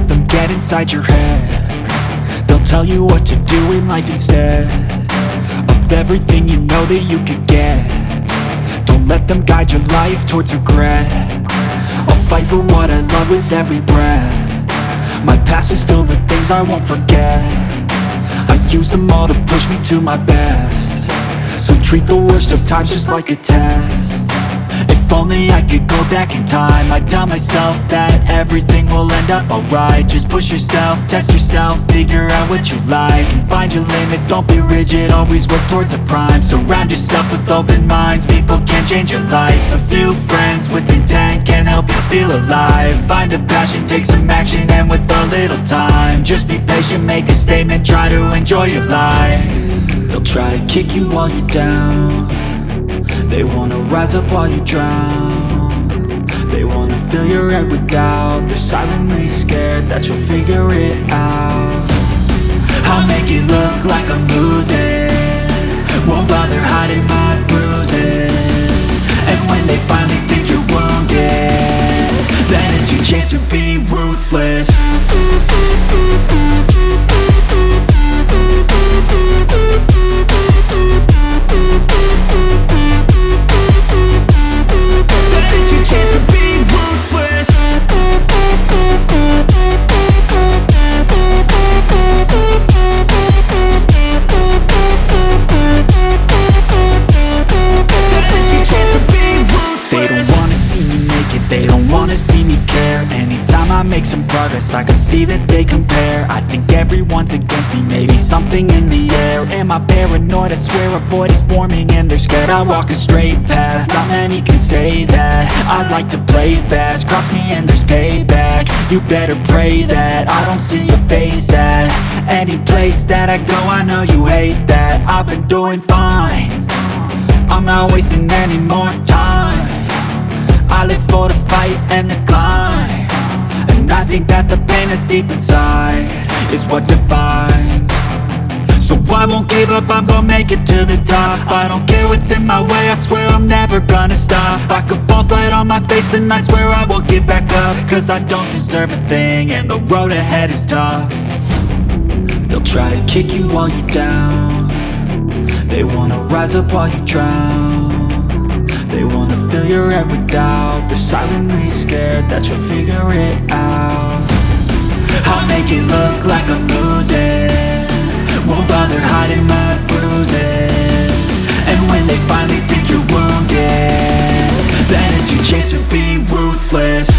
let them get inside your head. They'll tell you what to do in life instead of everything you know that you could get. Don't let them guide your life towards regret. I'll fight for what I love with every breath. My past is filled with things I won't forget. I use them all to push me to my best. So treat the worst of times just like a test. If only I could go back in time, I'd tell myself that everything will end up alright. Just push yourself, test yourself, figure out what you like, and find your limits, don't be rigid, always work towards a prime. Surround yourself with open minds, people can change your life. A few friends with intent can help you feel alive. Find a passion, take some action, and with a little time, just be patient, make a statement, try to enjoy your life. They'll try to kick you while you're down. They wanna rise up while you drown. They wanna fill your head with doubt. They're silently scared that you'll figure it out. I'll make it look like I'm losing, won't bother hiding my bruises. And when they finally think you're wounded, then it's your chance to be ruthless. Make some progress, I can see that they compare. I think everyone's against me, maybe something in the air. Am I paranoid? I swear a void is forming and they're scared. I walk a straight path, not many can say that. I like to play fast, cross me and there's payback. You better pray that I don't see your face at any place that I go. I know you hate that. I've been doing fine, I'm not wasting any more time. I live for the fight and the climb, and I think that the pain that's deep inside is what defines. So I won't give up, I'm gonna make it to the top. I don't care what's in my way, I swear I'm never gonna stop. I could fall flat on my face and I swear I won't get back up, cause I don't deserve a thing and the road ahead is tough. They'll try to kick you while you're down. They wanna rise up while you drown. They wanna fill your head with doubt. They're silently scared that you'll figure it out. I'll make it look like I'm losing, won't bother hiding my bruises. And when they finally think you're wounded, then it's your chance to be ruthless.